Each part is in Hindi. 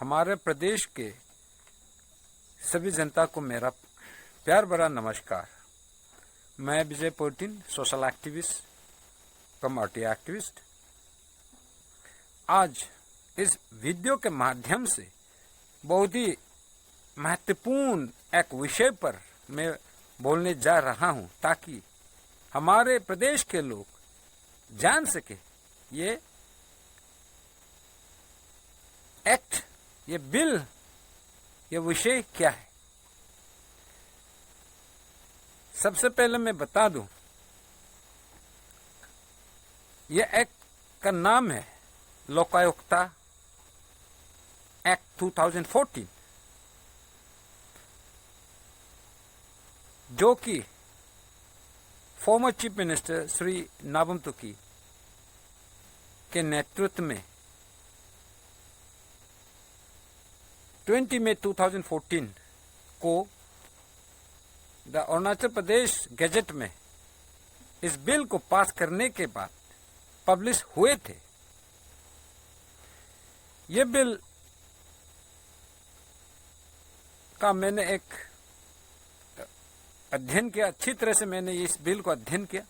हमारे प्रदेश के सभी जनता को मेरा प्यार भरा नमस्कार। मैं विजय पोर्टिन, सोशल एक्टिविस्ट, कम्युनिटी एक्टिविस्ट। आज इस वीडियो के माध्यम से बहुत ही महत्वपूर्ण एक विषय पर मैं बोलने जा रहा हूं, ताकि हमारे प्रदेश के लोग जान सके ये एक्ट, ये बिल, ये विषय क्या है। सबसे पहले मैं बता दूं, ये एक्ट का नाम है लोकायुक्ता एक्ट 2014, जो कि former chief minister Shri Nabam Tuki के नेतृत्व में 20 मई 2014 को द अरुणाचल प्रदेश गैजेट में इस बिल को पास करने के बाद पब्लिश हुए थे। ये बिल का मैंने एक अध्ययन किया, अच्छी तरह से मैंने इस बिल को अध्ययन किया,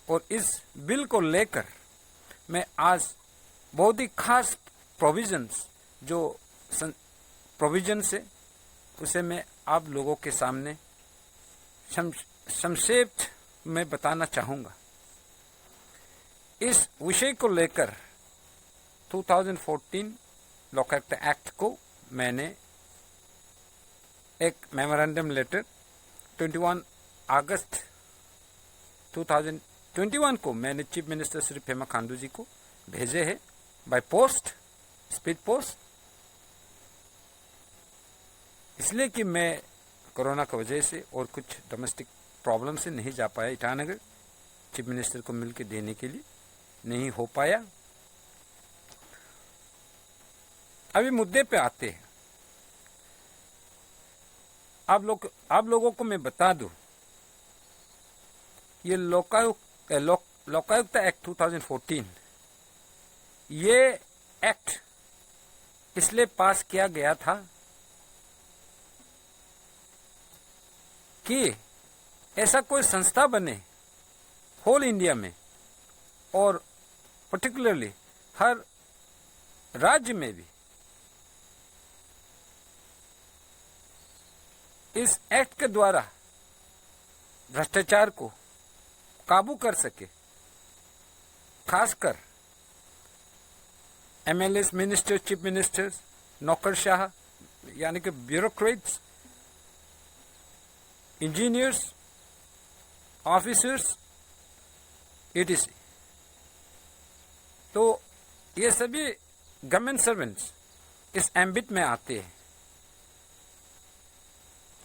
और इस बिल को लेकर मैं आज बहुत ही खास प्रोविजंस, जो प्रोविजंस है, उसे मैं आप लोगों के सामने संक्षेप में बताना चाहूंगा। इस विषय को लेकर 2014 लोकायुक्ता एक्ट को मैंने एक मेमोरेंडम लेटर 21 अगस्त 2021 को मैंने चीफ मिनिस्टर श्री पेमा खांडू जी को भेजे हैं बाय पोस्ट, स्पीड पोस्ट, इसलिए कि मैं कोरोना की वजह से और कुछ डोमेस्टिक प्रॉब्लम से नहीं जा पाया ईटानगर, चीफ मिनिस्टर को मिलकर देने के लिए नहीं हो पाया। अभी मुद्दे पे आते हैं। आप लोगों को मैं बता दूं, ये लोकायुक्ता एक्ट 2014, ये एक्ट इसलिए पास किया गया था कि ऐसा कोई संस्था बने होल इंडिया में, और पर्टिकुलरली हर राज्य में भी इस एक्ट के द्वारा भ्रष्टाचार को काबू कर सके। खासकर एमएलएस, मिनिस्टर, चीफ मिनिस्टर्स, नौकरशाह यानी कि ब्यूरोक्रेट्स, इंजीनियर्स, ऑफिसर्स, etc। तो ये सभी गवर्नमेंट सर्वेंट्स इस एम्बिट में आते हैं।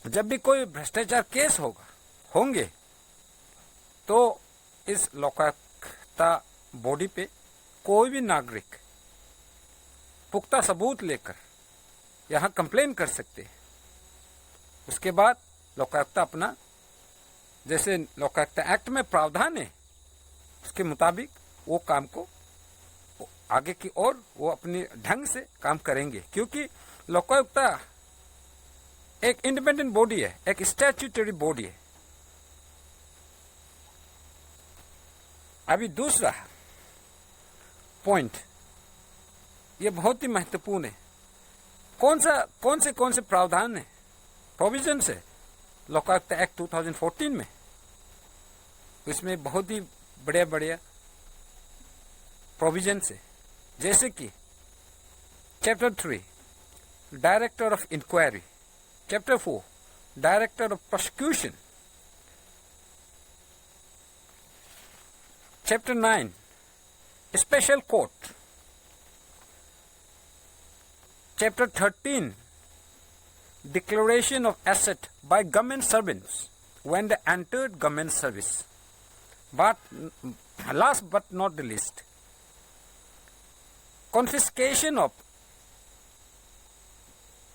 जब भी कोई भ्रष्टाचार केस होंगे तो इस लोकायुक्ता बॉडी पे कोई भी नागरिक पुख्ता सबूत लेकर यहां कंप्लेन कर सकते हैं। उसके बाद लोकायुक्ता अपना, जैसे लोकायुक्ता एक्ट में प्रावधान है, उसके मुताबिक वो काम को आगे की ओर वो अपने ढंग से काम करेंगे, क्योंकि लोकायुक्ता एक इंडिपेंडेंट बॉडी है, एक स्टैट्यूटरी बॉडी है। अभी दूसरा पॉइंट, ये बहुत ही महत्वपूर्ण है। कौन से प्रावधान है, प्रोविजंस है लोकायुक्ता एक्ट 2014 में। इसमें बहुत ही बढ़िया प्रोविजंस है, जैसे कि chapter 3 director of inquiry, chapter 4 director of prosecution, chapter 9 special court, chapter 13 declaration of asset by government servants when they entered government service. But last but not the least, confiscation of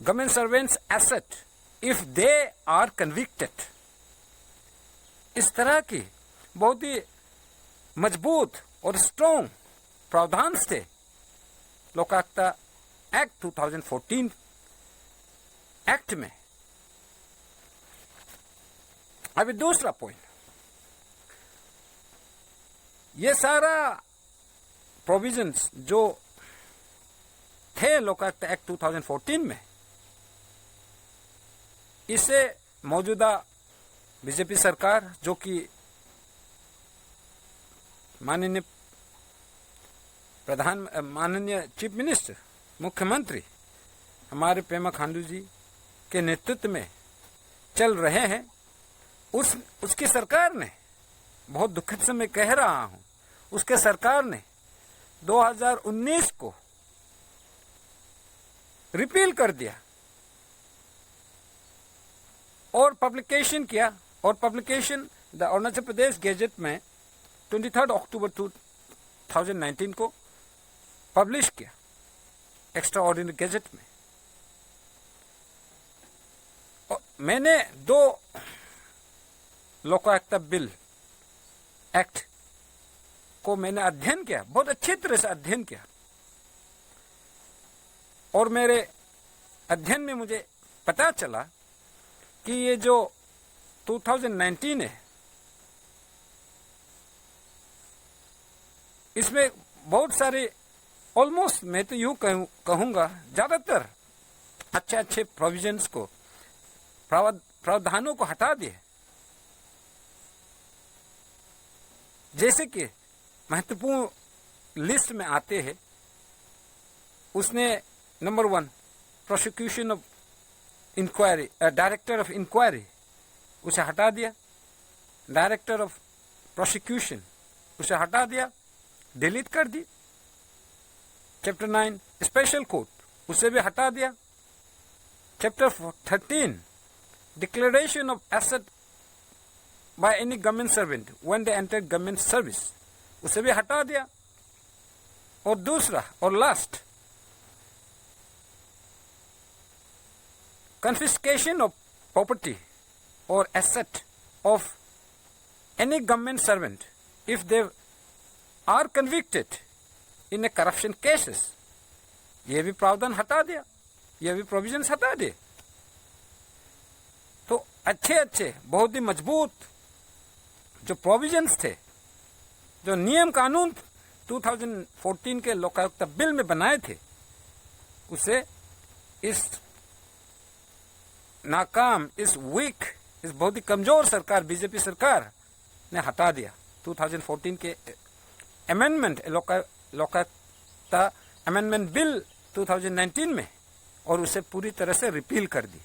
government servants' asset if they are convicted. इस तरह की बहुत ही मजबूत और स्ट्रॉन्ग प्रावधान थे लोकायुक्ता एक्ट 2014 एक्ट में। अभी दूसरा पॉइंट, ये सारा प्रोविजंस जो थे लोकायुक्त एक्ट 2014 में, इसे मौजूदा बीजेपी सरकार, जो कि माननीय चीफ मिनिस्टर, मुख्यमंत्री हमारे पेमा खांडू जी के नेतृत्व में चल रहे हैं, उसकी सरकार ने, बहुत दुखद से मैं कह रहा हूं, उसके सरकार ने 2019 को रिपील कर दिया और पब्लिकेशन किया, और publication the Arunachal Pradesh gadget में 23 अक्टूबर 2019 को पब्लिश किया, एक्स्ट्रा ऑर्डिनरी गैजेट में। और मैंने 2 लोकायुक्त बिल एक्ट को मैंने अध्ययन किया, बहुत अच्छी तरह से अध्ययन किया, और मेरे अध्ययन में मुझे पता चला कि ये जो 2019 है, इसमें बहुत सारे, ऑलमोस्ट मैं तो यूं कहूंगा ज्यादातर अच्छे प्रोविजंस को, प्रावधानों को हटा दिए। जैसे कि महत्वपूर्ण लिस्ट में आते हैं, उसने number 1 prosecution of inquiry, director of inquiry, उसे हटा दिया। डायरेक्टर ऑफ प्रोसिक्यूशन, उसे हटा दिया, डिलीट कर दी। चैप्टर 9 स्पेशल कोर्ट, उसे भी हटा दिया। Chapter 13 declaration of asset by any government servant when they enter government service, उसे भी हटा दिया। और दूसरा और last, confiscation of property or asset of any government servant if they are convicted in a corruption cases, ये भी प्रावधान हटा दिया, ये भी प्रोविजंस हटा दिए। तो अच्छे बहुत ही मजबूत जो प्रोविजंस थे, जो नियम कानून 2014 के लोकायुक्त बिल में बनाए थे, उसे इस नाकाम, इस वीक, इस बहुत ही कमजोर सरकार, बीजेपी सरकार ने हटा दिया 2014 के अमेंडमेंट, लोकायुक्त अमेंडमेंट बिल 2019 में, और उसे पूरी तरह से रिपील कर दी।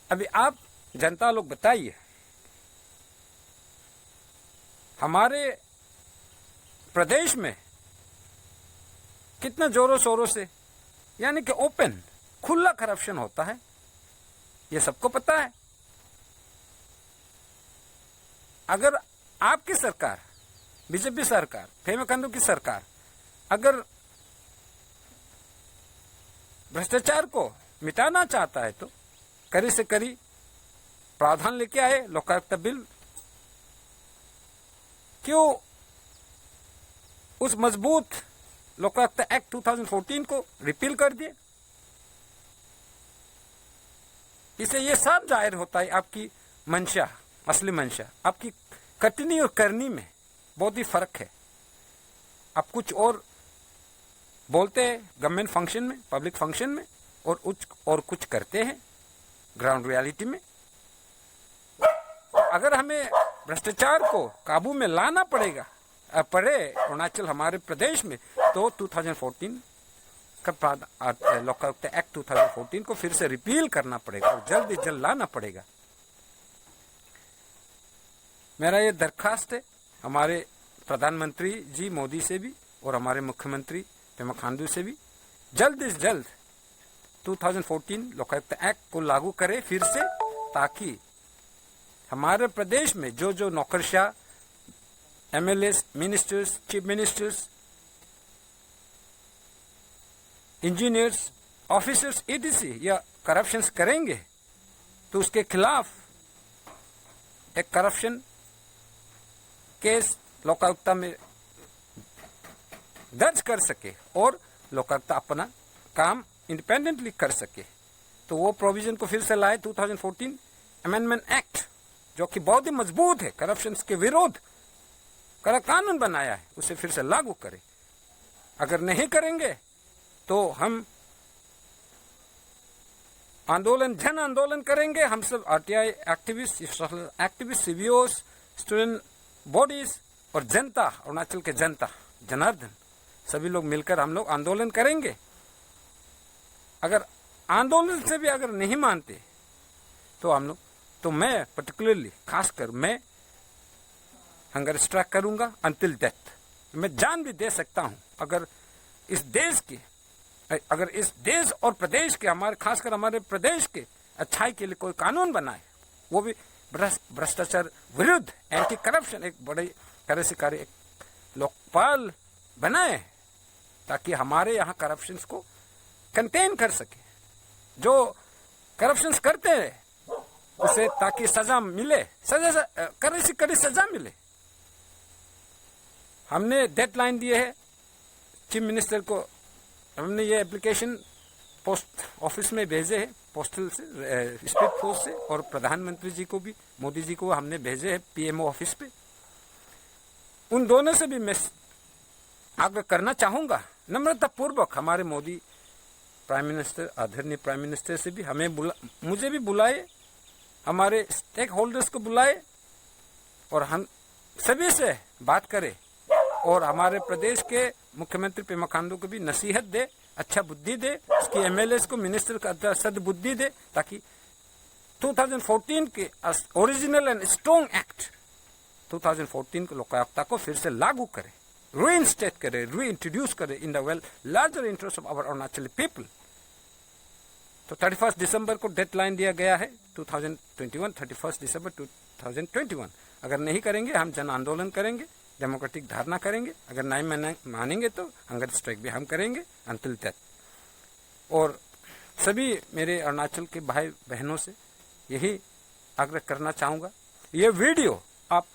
अभी आप जनता लोग बताइए, हमारे प्रदेश में कितना जोरों शोरों से, यानी कि ओपन, खुला करप्शन होता है, ये सबको पता है। अगर आपकी सरकार, बीजेपी सरकार, पेमा खांडू की सरकार, अगर भ्रष्टाचार को मिटाना चाहता है तो कड़ी से कड़ी प्रावधान लेके आए लोकायुक्त बिल। क्यों उस मजबूत लोकायुक्त एक्ट 2014 को रिपील कर दिए? इसे यह साफ जाहिर होता है आपकी मंशा, असली मंशा, आपकी कटनी और करनी में बहुत ही फर्क है। आप कुछ और बोलते हैं गवर्नमेंट फंक्शन में, पब्लिक फंक्शन में, और कुछ करते हैं ग्राउंड रियलिटी में। अगर हमें भ्रष्टाचार को काबू में लाना पड़े अरुणाचल हमारे प्रदेश में, तो 2014 का लोकायुक्त एक्ट 2014 को फिर से रिपील करना पड़ेगा और जल्द से जल्द लाना पड़ेगा। मेरा ये दरखास्त है हमारे प्रधानमंत्री जी मोदी से भी और हमारे मुख्यमंत्री पेमा खांडू से भी, जल्द से जल्द 2014 लोकायुक्त एक्ट को लागू करें फिर से, ताकि हमारे प्रदेश में जो जो नौकरशाह, MLAs, ministers, chief ministers, engineers, officers ETC या करप्शंस करेंगे, तो उसके खिलाफ एक करप्शन केस लोकायुक्त में दर्ज कर सके और लोकायुक्त अपना काम इंडिपेंडेंटली कर सके, तो वो प्रोविजन को फिर से लाए 2014 अमेंडमेंट एक्ट, जो कि बहुत ही मजबूत है, करप्शन के विरोध कड़ा कानून बनाया है, उसे फिर से लागू करें। अगर नहीं करेंगे तो हम आंदोलन, जन आंदोलन करेंगे। हम सब RTI activist, activist, CVOs, student bodies और जनता, अरुणाचल के जनता, जनार्दन, सभी लोग मिलकर हम लोग आंदोलन करेंगे। अगर आंदोलन से भी अगर नहीं मानते तो हम लोग, तो मैं पर्टिकुलरली, खासकर मैं हंगर स्ट्राइक करूंगा अंटिल डेथ। मैं जान भी दे सकता हूं अगर इस देश और प्रदेश के, हमारे खासकर हमारे प्रदेश के अच्छाई के लिए कोई कानून बनाए, वो भी भ्रष्टाचार विरुद्ध, एंटी करप्शन, एक बड़े तरह से कार्य, एक लोकपाल बनाए, ताकि हमारे यहाँ करप्शन को कंटेन कर सके। जो करप्शन करते हैं उसे ताकि सजा मिले, कड़ी सजा मिले। हमने डेडलाइन दिए है चीफ मिनिस्टर को, हमने ये एप्लीकेशन पोस्ट ऑफिस में भेजे हैं, पोस्टल से, स्पीड पोस्ट से, और प्रधानमंत्री जी को भी, मोदी जी को हमने भेजे हैं पीएमओ ऑफिस पे। उन दोनों से भी मैं आग्रह करना चाहूंगा नम्रता पूर्वक, हमारे मोदी प्राइम मिनिस्टर, आदरणीय प्राइम मिनिस्टर से भी मुझे भी बुलाए, हमारे स्टेक होल्डर्स को बुलाए और हम सभी से बात करें, और हमारे प्रदेश के मुख्यमंत्री पेमा खांडू को भी नसीहत दे, अच्छा बुद्धि दे, उसकी एमएलएस को, मिनिस्टर का सद्बुद्धि दे, ताकि 2014 के ओरिजिनल एंड स्ट्रॉन्ग एक्ट 2014 के लोकायुक्ता को फिर से लागू करे, रीइंस्टेट करे, रीइंट्रोड्यूस करे in the well larger interest of our Arunachali people. तो 31 दिसंबर को डेडलाइन दिया गया है 2021, 31 दिसंबर 2021। अगर नहीं करेंगे हम जन आंदोलन करेंगे, डेमोक्रेटिक धारणा करेंगे। अगर नहीं मानेंगे तो हंगर स्ट्राइक भी हम करेंगे अंटिल डेथ। और सभी मेरे अरुणाचल के भाई बहनों से यही आग्रह करना चाहूंगा, ये वीडियो आप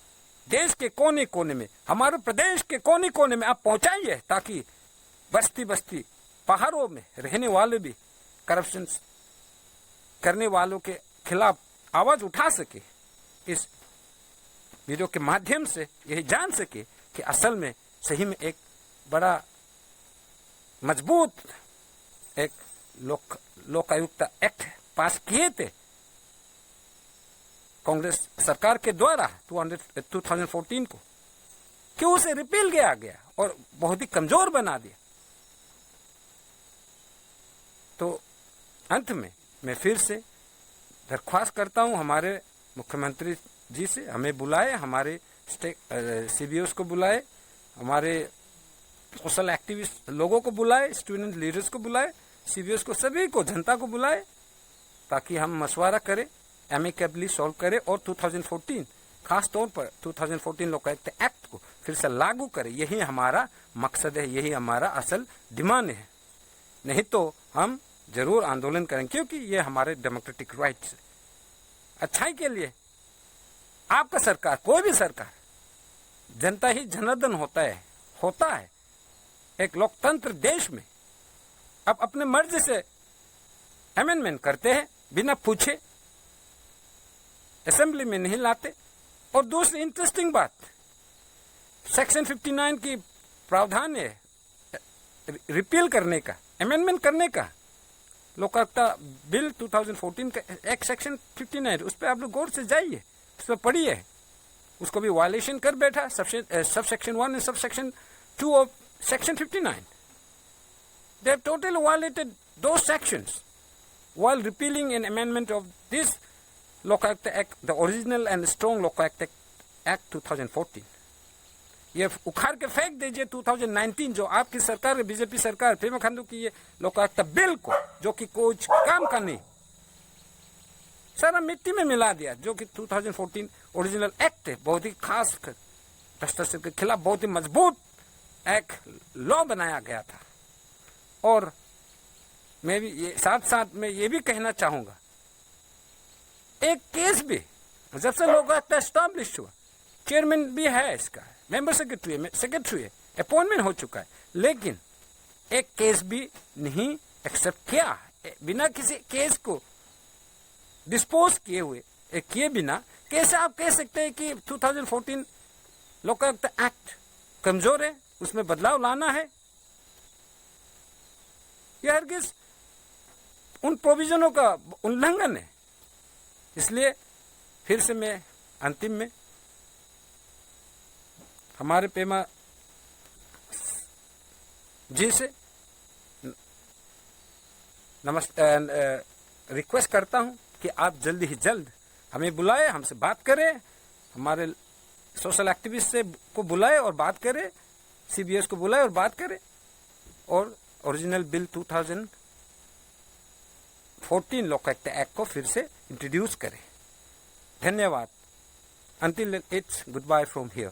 देश के कोने कोने में, हमारे प्रदेश के कोने कोने में आप पहुंचाइए, ताकि बस्ती बस्ती पहाड़ों में रहने वाले भी करप्शन करने वालों के खिलाफ आवाज उठा सके। इस वीडियो के माध्यम से यही जान सके कि असल में सही में एक बड़ा मजबूत एक लोकायुक्ता एक्ट पास किए थे कांग्रेस सरकार के द्वारा 2014 को, कि उसे रिपील किया गया और बहुत ही कमजोर बना दिया। तो अंत में मैं फिर से दरख्वास्त करता हूं हमारे मुख्यमंत्री जी से, हमें बुलाए, हमारे सीबीओस को बुलाए, हमारे सोशल एक्टिविस्ट लोगों को बुलाए, स्टूडेंट लीडर्स को बुलाए, सीबीओस को, सभी को, जनता को बुलाए, ताकि हम मशवरा करें, एमिकेबली सॉल्व करें, और 2014 खास तौर पर 2014 लोकायुक्त एक्ट को फिर से लागू करें। यही हमारा मकसद है, यही हमारा असल डिमांड है। नहीं तो हम जरूर आंदोलन करेंगे, क्योंकि ये हमारे डेमोक्रेटिक राइट्स है। अच्छाई के लिए आपका सरकार, कोई भी सरकार, जनता ही जनार्दन होता है एक लोकतंत्र देश में। अब अपने मर्जी से अमेंडमेंट करते हैं बिना पूछे, असेंबली में नहीं लाते। और दूसरी इंटरेस्टिंग बात, सेक्शन 59 की प्रावधान है रिपील करने का, अमेंडमेंट करने का। लोकायुक्ता बिल 2014 का एक सेक्शन 59, उस पर आप लोग गौर से जाइए, उस पर पढ़िए। उसको भी वायलेशन कर बैठा, sub section 1 and sub section 2 of section 59। They have totally violated those sections while repealing an amendment of this Lokayukta Act, the original and strong Lokayukta Act 2014. ये उखाड़ के फेंक दीजिए 2019 जो आपकी सरकार, बीजेपी सरकार, पेमा खांडू की ये लोकायुक्ता बिल को, जो कि कुछ काम का नहीं, सारा मिट्टी में मिला दिया। जो कि 2014 ओरिजिनल एक्ट है, बहुत ही खास भ्रष्टाचार के खिलाफ बहुत ही मजबूत एक लॉ बनाया गया था। और मैं भी ये साथ साथ में ये भी कहना चाहूंगा, एक केस भी जब से लोकायुक्ता एस्टैब्लिश हुआ, चेयरमैन भी है इसका, मेंबर सेक्रेटरी है, अपॉइंटमेंट हो चुका है, लेकिन एक केस भी नहीं एक्सेप्ट किया बिना किसी केस को डिस्पोज किए हुए किए बिना कैसे आप कह सकते हैं कि 2014 लोकायुक्त एक्ट कमजोर है, उसमें बदलाव लाना है? यह हरगिज उन प्रोविजनों का उल्लंघन है। इसलिए फिर से मैं अंतिम में हमारे पेमा जी से रिक्वेस्ट करता हूं कि आप जल्दी ही जल्द हमें बुलाए, हमसे बात करें, हमारे सोशल एक्टिविस्ट से को बुलाए और बात करें, सीबीएस को बुलाए और बात करें, और ओरिजिनल बिल 2014 लोकायुक्त एक्ट को फिर से इंट्रोड्यूस करें। धन्यवाद। Until it's goodbye from here.